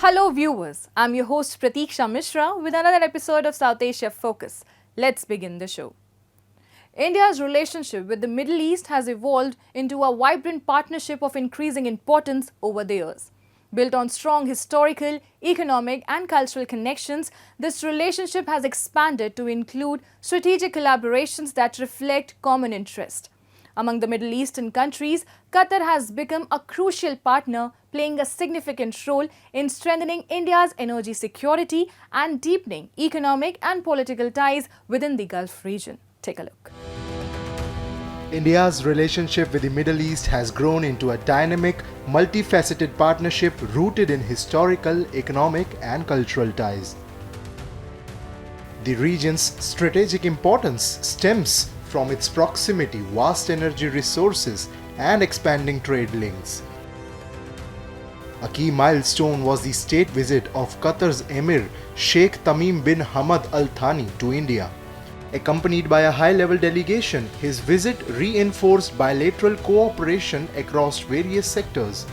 Hello viewers, I'm your host Pratiksha Mishra with another episode of South Asia Focus. Let's begin the show. India's relationship with the Middle East has evolved into a vibrant partnership of increasing importance over the years. Built on strong historical, economic and cultural connections, this relationship has expanded to include strategic collaborations that reflect common interest. Among the Middle Eastern countries, Qatar has become a crucial partner, playing a significant role in strengthening India's energy security and deepening economic and political ties within the Gulf region. Take a look. India's relationship with the Middle East has grown into a dynamic, multifaceted partnership rooted in historical, economic and cultural ties. The region's strategic importance stems from its proximity, vast energy resources and expanding trade links. A key milestone was the state visit of Qatar's Emir Sheikh Tamim bin Hamad Al Thani to India. Accompanied by a high-level delegation, his visit reinforced bilateral cooperation across various sectors.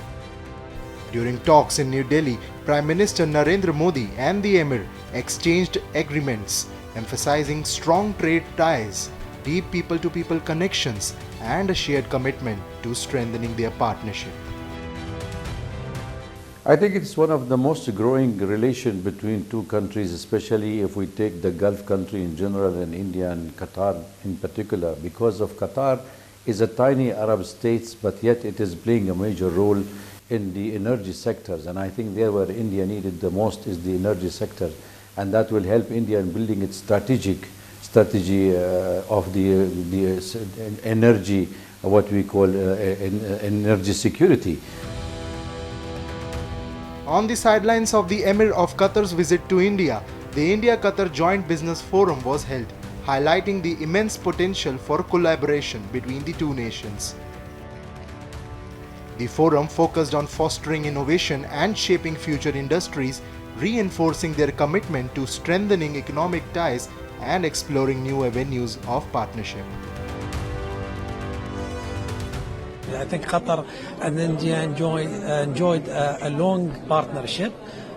During talks in New Delhi, Prime Minister Narendra Modi and the Emir exchanged agreements emphasizing strong trade ties, deep people-to-people connections, and a shared commitment to strengthening their partnership. I think it's one of the most growing relation between two countries, especially if we take the Gulf country in general and India and Qatar in particular, because of Qatar is a tiny Arab state, but yet it is playing a major role in the energy sectors. And I think there where India needed the most is the energy sector, and that will help India in building its strategy of the energy, what we call energy security. On the sidelines of the Emir of Qatar's visit to India, the India-Qatar Joint Business Forum was held, highlighting the immense potential for collaboration between the two nations. The forum focused on fostering innovation and shaping future industries, reinforcing their commitment to strengthening economic ties and exploring new avenues of partnership. I think Qatar and India enjoyed a long partnership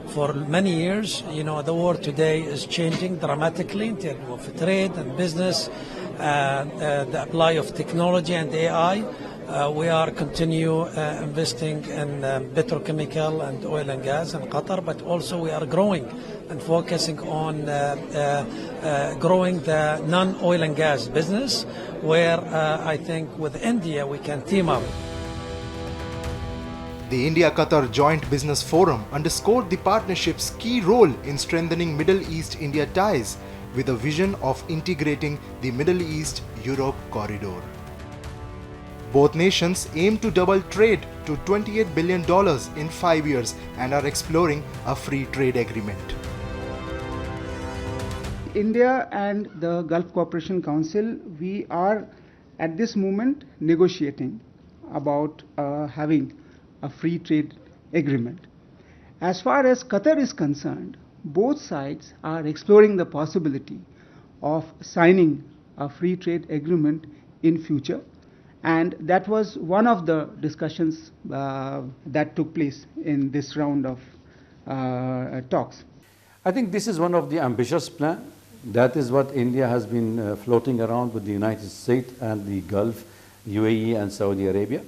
for many years. You know, the world today is changing dramatically in terms of trade and business, the apply of technology and AI. We are continue investing in petrochemical and oil and gas in Qatar, but also we are growing and focusing on growing the non-oil and gas business, where I think with India we can team up. The India-Qatar Joint Business Forum underscored the partnership's key role in strengthening Middle East-India ties with a vision of integrating the Middle East-Europe corridor. Both nations aim to double trade to $28 billion in 5 years and are exploring a free trade agreement. India and the Gulf Cooperation Council, we are at this moment negotiating about having a free trade agreement. As far as Qatar is concerned, both sides are exploring the possibility of signing a free trade agreement in future, and that was one of the discussions that took place in this round of talks. I think this is one of the ambitious plans. That is what India has been floating around with the United States and the Gulf, UAE and Saudi Arabia.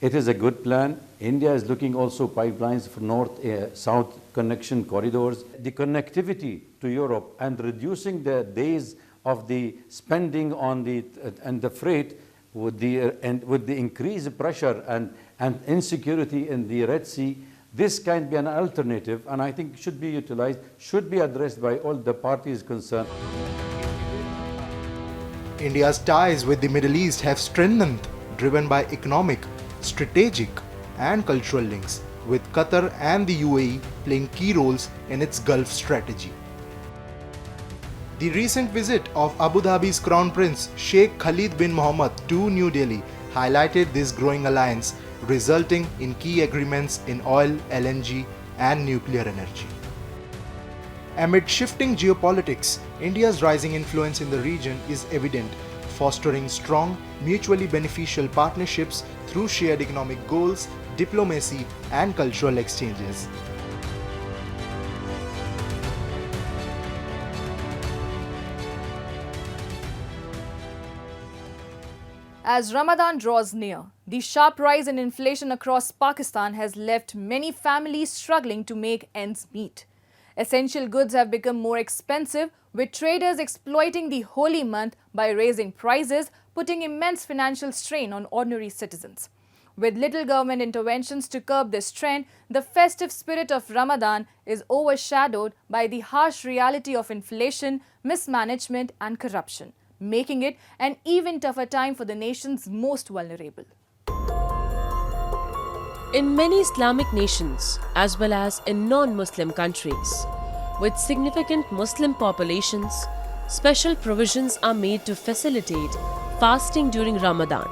It is a good plan. India is looking also pipelines for north-south connection corridors. The connectivity to Europe and reducing the days of the spending on the freight with the increased pressure and insecurity in the Red Sea. This can be an alternative, and I think should be utilized, should be addressed by all the parties concerned. India's ties with the Middle East have strengthened, driven by economic, strategic, and cultural links, with Qatar and the UAE playing key roles in its Gulf strategy. The recent visit of Abu Dhabi's Crown Prince Sheikh Khalid bin Mohammed to New Delhi highlighted this growing alliance, resulting in key agreements in oil, LNG, and nuclear energy. Amid shifting geopolitics, India's rising influence in the region is evident, fostering strong, mutually beneficial partnerships through shared economic goals, diplomacy, and cultural exchanges. As Ramadan draws near, the sharp rise in inflation across Pakistan has left many families struggling to make ends meet. Essential goods have become more expensive, with traders exploiting the holy month by raising prices, putting immense financial strain on ordinary citizens. With little government interventions to curb this trend, the festive spirit of Ramadan is overshadowed by the harsh reality of inflation, mismanagement and corruption, making it an even tougher time for the nation's most vulnerable. In many Islamic nations, as well as in non-Muslim countries, with significant Muslim populations, special provisions are made to facilitate fasting during Ramadan.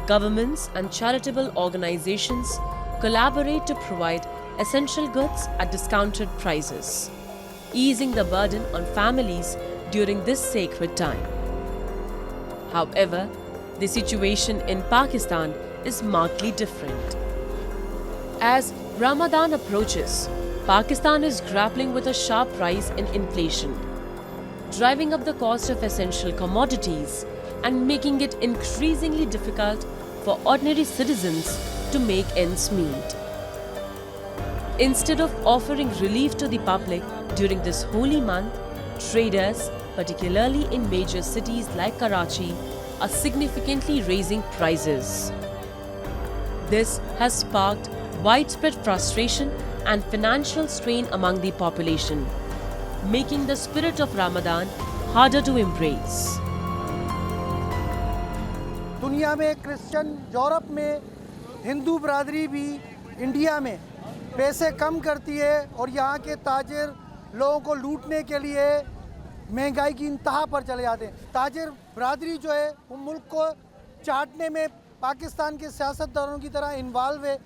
Governments and charitable organizations collaborate to provide essential goods at discounted prices, easing the burden on families during this sacred time. However, the situation in Pakistan is markedly different. As Ramadan approaches, Pakistan is grappling with a sharp rise in inflation, driving up the cost of essential commodities and making it increasingly difficult for ordinary citizens to make ends meet. Instead of offering relief to the public during this holy month, traders, particularly in major cities like Karachi, are significantly raising prices. This has sparked widespread frustration and financial strain among the population, making the spirit of Ramadan harder to embrace. दुनिया में Christian Europe में हिंदू बरादरी भी India में पैसे कम करती है और यहाँ के ताजिर लोगों को लूटने के लिए महंगाई की इंतहा पर चले जाते हैं। ताजिर बरादरी जो है वो मुल्क को चाटने में पाकिस्तान के सियासतदानों की तरह इन्वॉल्व है।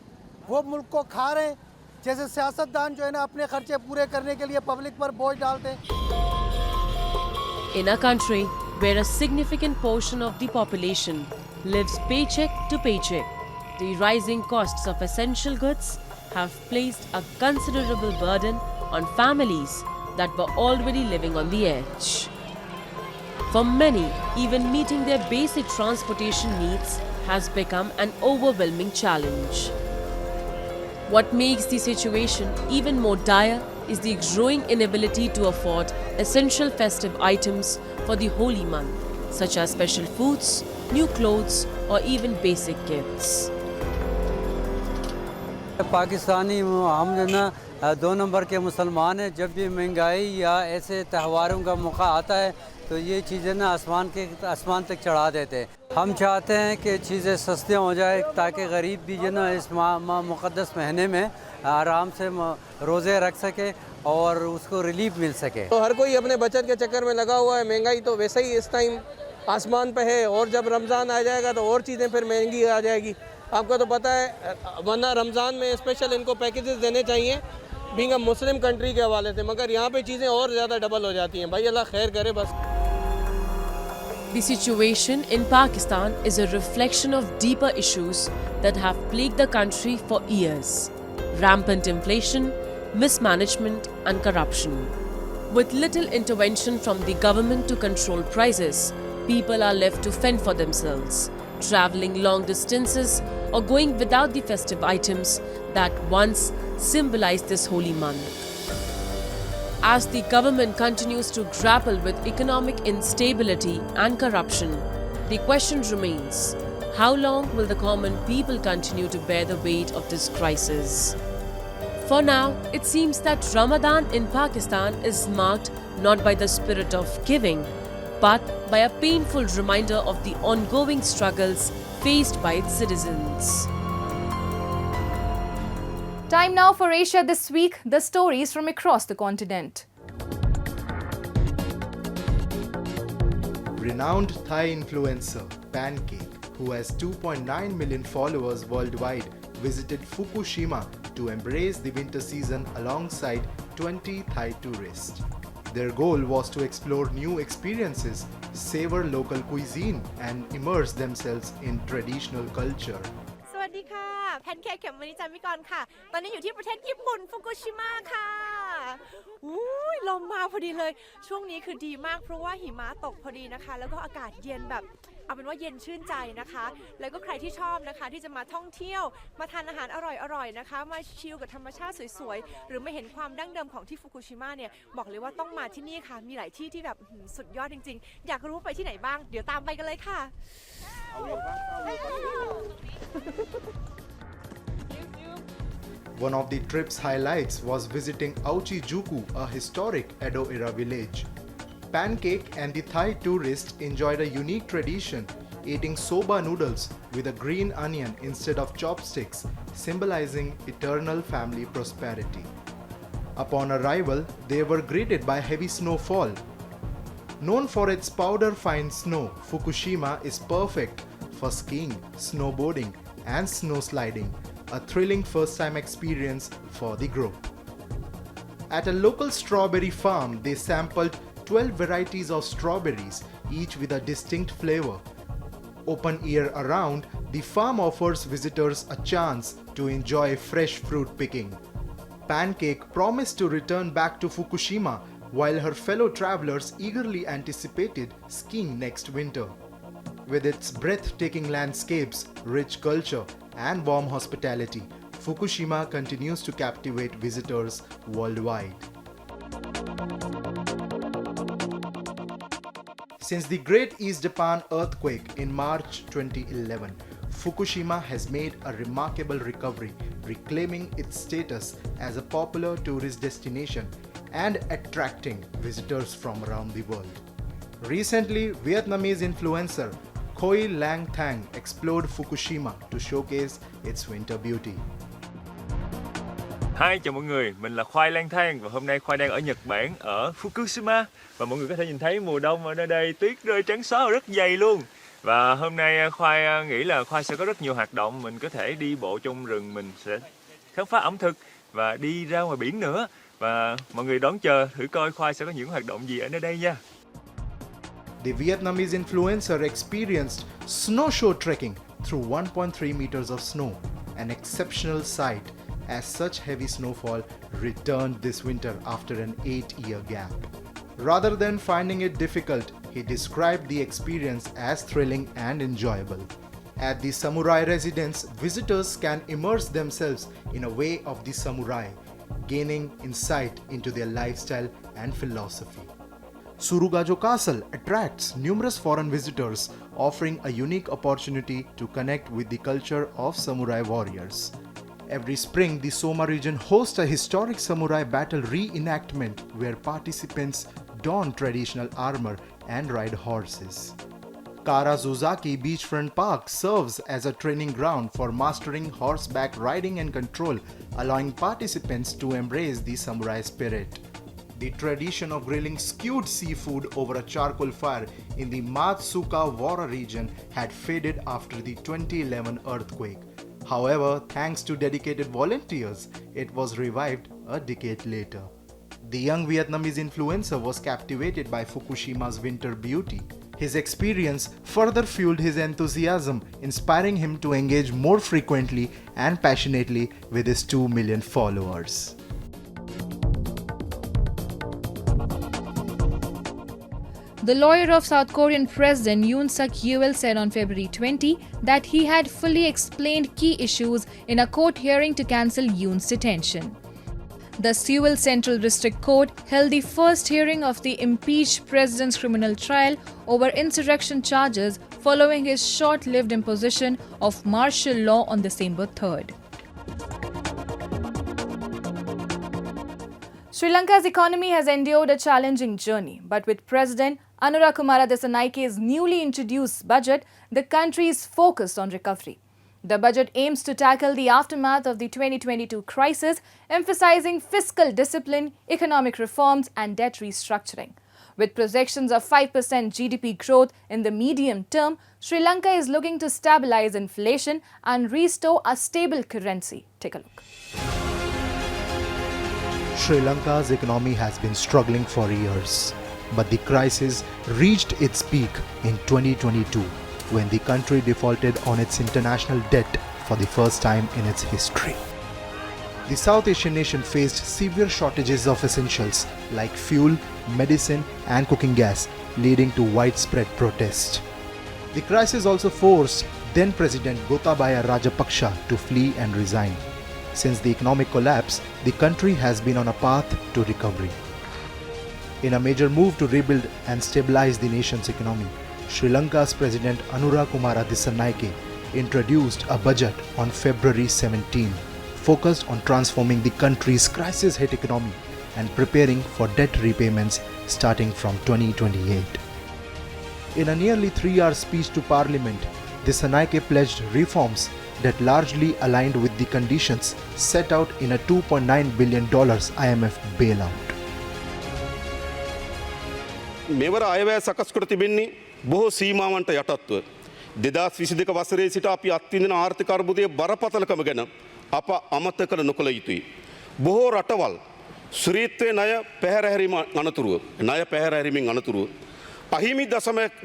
वो मुल्क को खा रहे हैं, जैसे सियासतदान जो है ना अपने खर्चे पूरे करने के लिए पब्लिक पर बोझ डालते हैं। In a country where a significant portion of the population lives paycheck to paycheck, the rising costs of essential goods have placed a considerable burden on families that were already living on the edge. For many, even meeting their basic transportation needs has become an overwhelming challenge. What makes the situation even more dire is the growing inability to afford essential festive items for the holy month, such as special foods, new clothes, or even basic gifts. Pakistani हम जो ना 2 number के मुसलमान हैं। जब भी महंगाई या ऐसे त्योहारों का मौका आता है तो ये चीज़ें ना आसमान तक चढ़ा देते हैं। हम चाहते हैं कि चीज़ें सस्ती हो जाए ताकि गरीब भी जो ना इस मुक़द्दस महीने में आराम से रोज़े रख सके और उसको रिलीफ मिल सके। तो हर कोई अपने बचत के चक्कर में लगा हुआ है। महंगाई तो वैसे ही इस टाइम आसमान पे है और जब रमज़ान आ जाएगा तो और चीज़ें फिर महंगी आ जाएगी। आपको तो पता है, वरना रमज़ान में स्पेशल इनको पैकेजेस देने चाहिए बीइंग अ मुस्लिम कंट्री के हवाले से, मगर यहाँ पे चीज़ें और ज़्यादा डबल हो जाती हैं। भाई अल्लाह खैर करे बस। The situation in Pakistan is a reflection of deeper issues that have plagued the country for years: rampant inflation, mismanagement, and corruption. With little intervention from the government to control prices, people are left to fend for themselves, traveling long distances or going without the festive items that once symbolized this holy month. As the government continues to grapple with economic instability and corruption, the question remains: how long will the common people continue to bear the weight of this crisis? For now, it seems that Ramadan in Pakistan is marked not by the spirit of giving, but by a painful reminder of the ongoing struggles faced by its citizens. Time now for Asia This Week, the stories from across the continent. Renowned Thai influencer Pancake, who has 2.9 million followers worldwide, visited Fukushima to embrace the winter season alongside 20 Thai tourists. Their goal was to explore new experiences, savor local cuisine, and immerse themselves in traditional culture. สวัสดีค่ะแพนเค้กเขมมณีจันทร์วิกรค่ะตอนนี้อยู่ที่ประเทศญี่ปุ่นฟุกุชิมะค่ะอุ้ยลมมา พอดีเลยช่วงนี้คือดีมากเพราะว่าหิมะตกพอดีนะคะแล้วก็อากาศเย็นแบบเอาเป็นว่าเย็นชื่นใจนะคะแล้วก็ใครที่ชอบนะคะที่จะมาท่องเที่ยวมาทานอาหารอร่อยๆนะคะมาชิลกับธรรมชาติสวยๆหรือไม่เห็นความดั้งเดิมของที่ฟุกุชิมะเนี่ยบอกเลยว่าต้องมาที่นี่ค่ะมีหลายที่ที่แบบสุดยอดจริงๆอยากรู้ไปที่ไหนบ้างเดี๋ยวตามไปกันเลยค่ะ One of the trip's highlights was visiting Aochi-juku, a historic Edo-era village. Pancake and the Thai tourists enjoyed a unique tradition, eating soba noodles with a green onion instead of chopsticks, symbolizing eternal family prosperity. Upon arrival, they were greeted by heavy snowfall. Known for its powder-fine snow, Fukushima is perfect for skiing, snowboarding, and snow sliding, a thrilling first-time experience for the group. At a local strawberry farm, they sampled 12 varieties of strawberries, each with a distinct flavor. Open year-round, the farm offers visitors a chance to enjoy fresh fruit picking. Pancake promised to return back to Fukushima, while her fellow travelers eagerly anticipated skiing next winter. With its breathtaking landscapes, rich culture, and warm hospitality, Fukushima continues to captivate visitors worldwide. Since the Great East Japan earthquake in March 2011, Fukushima has made a remarkable recovery, reclaiming its status as a popular tourist destination and attracting visitors from around the world. Recently, Vietnamese influencer Khoi Lang Thang explored Fukushima to showcase its winter beauty. Hi, chào mọi người, mình là Khoai Lang Thang và hôm nay Khoai đang ở Nhật Bản ở Fukushima và mọi người có thể nhìn thấy mùa đông ở nơi đây tuyết rơi trắng xóa và rất dày luôn. Và hôm nay Khoai nghĩ là Khoai sẽ có rất nhiều hoạt động, mình có thể đi bộ trong rừng, mình sẽ khám phá ẩm thực và đi ra ngoài biển nữa. Và mọi người đón chờ thử coi Khoai sẽ có những hoạt động gì ở nơi đây nha. The Vietnamese influencer experienced snowshoe trekking through 1.3 meters of snow, an exceptional sight as such heavy snowfall returned this winter after an 8-year gap. Rather than finding it difficult, he described the experience as thrilling and enjoyable. At the samurai residence, visitors can immerse themselves in a way of the samurai, gaining insight into their lifestyle and philosophy. Surugajo Castle attracts numerous foreign visitors, offering a unique opportunity to connect with the culture of samurai warriors. Every spring, the Soma region hosts a historic samurai battle reenactment where participants don traditional armor and ride horses. Karazuzaki Beachfront Park serves as a training ground for mastering horseback riding and control, allowing participants to embrace the samurai spirit. The tradition of grilling stewed seafood over a charcoal fire in the Matsuka-Wara region had faded after the 2011 earthquake. However, thanks to dedicated volunteers, it was revived a decade later. The young Vietnamese influencer was captivated by Fukushima's winter beauty. His experience further fueled his enthusiasm, inspiring him to engage more frequently and passionately with his 2 million followers. The lawyer of South Korean President Yoon Suk-yeol said on February 20 that he had fully explained key issues in a court hearing to cancel Yoon's detention. The Seoul Central District Court held the first hearing of the impeached president's criminal trial over insurrection charges following his short-lived imposition of martial law on December 3rd. Sri Lanka's economy has endured a challenging journey, but with President Anura Kumara Dissanayke's newly introduced budget, the country is focused on recovery. The budget aims to tackle the aftermath of the 2022 crisis, emphasizing fiscal discipline, economic reforms and debt restructuring. With projections of 5% GDP growth in the medium term, Sri Lanka is looking to stabilize inflation and restore a stable currency. Take a look. Sri Lanka's economy has been struggling for years, but the crisis reached its peak in 2022 when the country defaulted on its international debt for the first time in its history. the South Asian nation faced severe shortages of essentials like fuel, medicine and cooking gas, leading to widespread protest. The crisis also forced then President Gotabaya Rajapaksa to flee and resign. Since the economic collapse, the country has been on a path to recovery. In a major move to rebuild and stabilize the nation's economy, Sri Lanka's President Anura Kumara Dissanayake introduced a budget on February 17, focused on transforming the country's crisis-hit economy and preparing for debt repayments starting from 2028. In a nearly 3-hour speech to Parliament, Dissanayake pledged reforms that largely aligned with the conditions set out in a $2.9 billion IMF bailout. මෙවර අයවැය සකස් කර තිබෙන්නේ බොහෝ සීමාවන්ට යටත්ව 2022 වසරේ සිට අපි අත්විඳින ආර්ථික අර්බුදයේ බරපතලකම ගැන අප අමතක කළ නොකළ යුතුයි. බොහෝ රටවල් ශ්‍රීත්වයේ ණය පැහැරහැරීමෙන් අනතුරුව අහිමි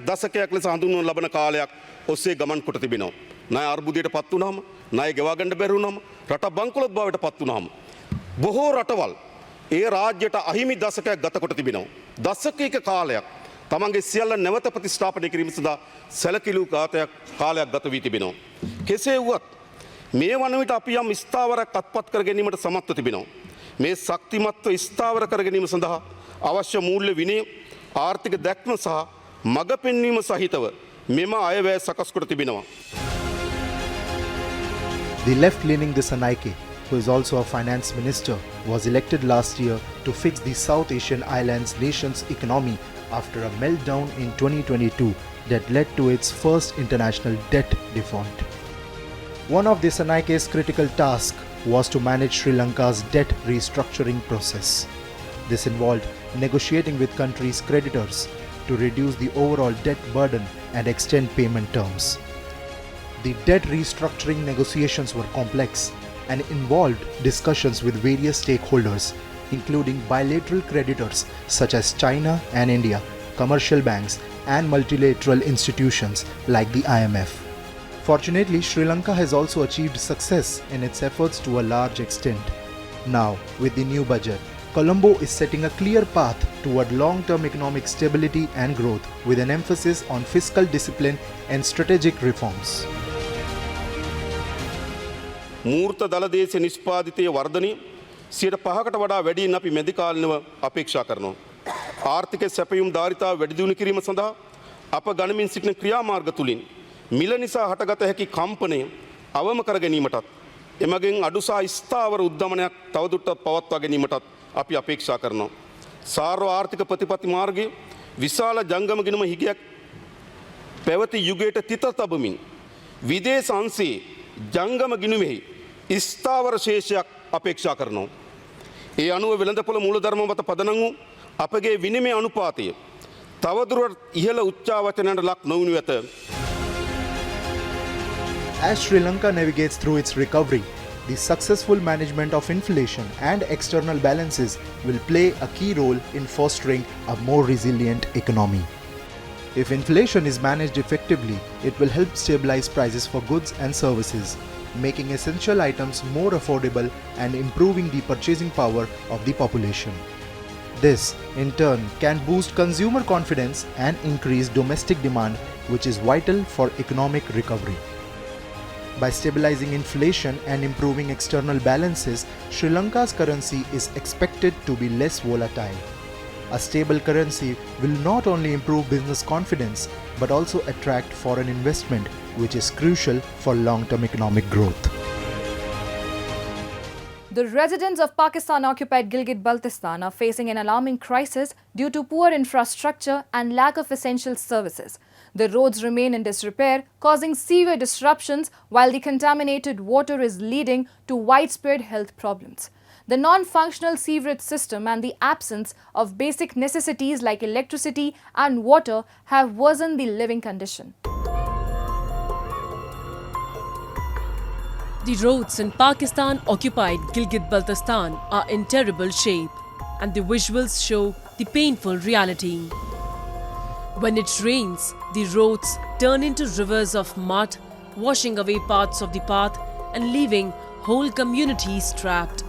දශකයක් ලෙස හඳුන්වනු ලබන කාලයක් ඔස්සේ ගමන් කොට තිබෙනවා. ණය අර්බුදයට පත් වුණාම, ණය ගෙවා ගන්න බැරි වුණාම, රට බංකොලොත් බවට පත් වුණාම බොහෝ රටවල් ඒ රාජ්‍යයට අහිමි දශකයක් ගත කොට තිබෙනවා. දශකයක කාලයක් තමන්ගේ සියල්ල නැවත ප්‍රතිස්ථාපනය කිරීම සඳහා සැලකිලි කාලයක් ගත වී තිබෙනවා. කෙසේ වුවත් මේ වන විට අපි යම් ස්ථාවරයක් අත්පත් කර ගැනීමට සමත්ව තිබෙනවා. මේ ශක්තිමත්ව ස්ථාවර කර ගැනීම සඳහා අවශ්‍ය මූල්‍ය විනය, ආර්ථික දැක්ම සහ මඟ පෙන්වීම සහිතව මෙම අයවැය සකස් කොට තිබෙනවා. The left-leaning Dissanayake, who is also a finance minister, was elected last year to fix the South Asian islands nation's economy after a meltdown in 2022 that led to its first international debt default. One of Dissanayake's critical tasks was to manage Sri Lanka's debt restructuring process. This involved negotiating with country's creditors to reduce the overall debt burden and extend payment terms. The debt restructuring negotiations were complex and involved discussions with various stakeholders, including bilateral creditors such as China and India, commercial banks, and multilateral institutions like the IMF. Fortunately, Sri Lanka has also achieved success in its efforts to a large extent. Now, with the new budget, Colombo is setting a clear path toward long-term economic stability and growth with an emphasis on fiscal discipline and strategic reforms. මූර්ත දළදේශ නිෂ්පාදිතයේ වර්ධනය 5% වඩා වැඩියෙන් අපි මැදි කාලිනව අපේක්ෂා කරනවා. ආර්ථික සැපයුම් ධාරිතාව වැඩි දියුණු කිරීම සඳහා අප ගණමින් සිටින ක්‍රියාමාර්ග තුලින් මිල නිසා හටගත හැකි කම්පනය අවම කර ගැනීමටත් එමගින් අඩු සහ ස්ථාවර උද්දමනයක් තවදුරටත් පවත්වා ගැනීමටත් අපි අපේක්ෂා කරනවා. සාර්ව ආර්ථික ප්‍රතිපත්ති මාර්ගයේ විශාල ජංගම ගිණුම හිගයක් පැවති යුගයට තිත තබමින් විදේශ අංශයේ ජංගම ගිණුමෙහි ස්ථාවර ශේෂයක් අපේක්ෂා කරනවා. ඒ අනුව වෙළඳපොළ මූලධර්ම මත පදනම් වූ අපගේ විනිමය අනුපාතය තවදුරටත් ඉහළ උච්චාවචනයට ලක් නොවනු ඇත. As Sri Lanka navigates through its recovery, the successful management of inflation and external balances will play a key role in fostering a more resilient economy. If inflation is managed effectively, it will help stabilize prices for goods and services, making essential items more affordable and improving the purchasing power of the population. This, in turn, can boost consumer confidence and increase domestic demand, which is vital for economic recovery. By stabilizing inflation and improving external balances, Sri Lanka's currency is expected to be less volatile. A stable currency will not only improve business confidence but also attract foreign investment, which is crucial for long-term economic growth. The residents of Pakistan-occupied Gilgit-Baltistan are facing an alarming crisis due to poor infrastructure and lack of essential services. The roads remain in disrepair, causing severe disruptions, while the contaminated water is leading to widespread health problems. The non-functional sewerage system and the absence of basic necessities like electricity and water have worsened the living condition. The roads in Pakistan-occupied Gilgit-Baltistan are in terrible shape, and the visuals show the painful reality. When it rains, the roads turn into rivers of mud, washing away parts of the path and leaving whole communities trapped.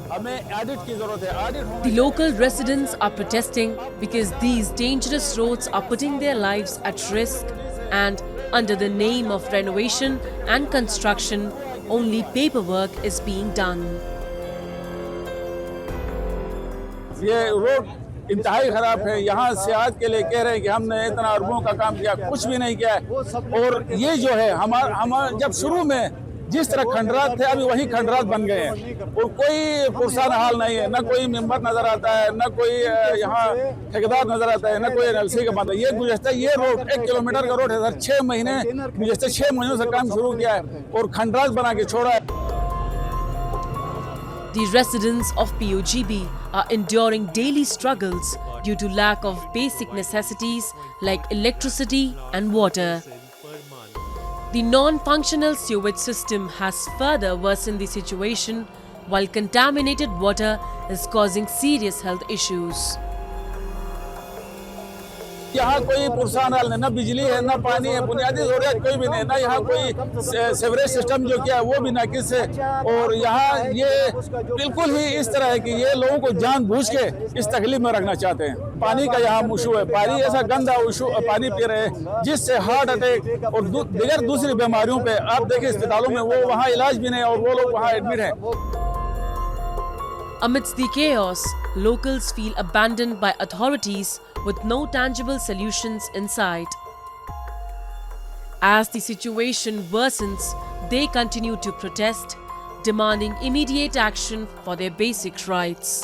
The local residents are protesting because these dangerous roads are putting their lives at risk, and under the name of renovation and construction, only paperwork is being done. ये road इंतहाई खराब है। यहाँ से आज के लिए कह रहे हैं कि हमने इतना अरबों का काम किया, कुछ भी नहीं किया है। और ये जो है हमारा जब शुरू में जिस तरह खंडरात थे, अभी वही खंडरात बन गए हैं और कोई पुरसान हाल नहीं है। न कोई मेंबर नजर आता है, न कोई यहाँ ठेकेदार नजर आता है, न कोई एनएलसी का बात है। ये रोड 1 किलोमीटर का रोड है सर। 6 महीनों से काम शुरू किया है और खंडरात बना के छोड़ा है। The residents of POGB are enduring daily struggles due to lack of basic necessities like electricity and water. The non-functional sewage system has further worsened the situation, while contaminated water is causing serious health issues. यहाँ कोई पुरसान हाल नहीं, न बिजली है, न पानी है, बुनियादी जरूरियात कोई भी नहीं, न यहाँ कोई सेवरेज सिस्टम जो किया है वो भी नाकिस है। और यहाँ ये बिल्कुल ही इस तरह है कि ये लोगों को जानबूझ के इस तकलीफ में रखना चाहते हैं। पानी का यहाँ इशू है, पानी ऐसा गंदा पानी पी रहे हैं जिससे हार्ट अटैक और दीगर दूसरी बीमारियों पे आप देखिए अस्पतालों में वो वहाँ इलाज भी नहीं और वो लोग वहाँ एडमिट हैं। Amidst the chaos, locals feel abandoned by authorities with no tangible solutions in sight. As the situation worsens, they continue to protest, demanding immediate action for their basic rights.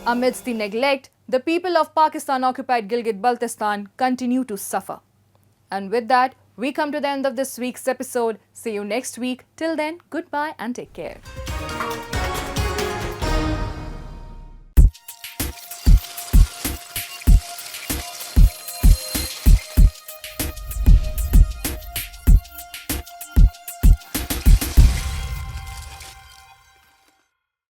Amidst the neglect, the people of Pakistan-occupied Gilgit-Baltistan continue to suffer. And with that, we come to the end of this week's episode. See you next week. Till then, goodbye and take care.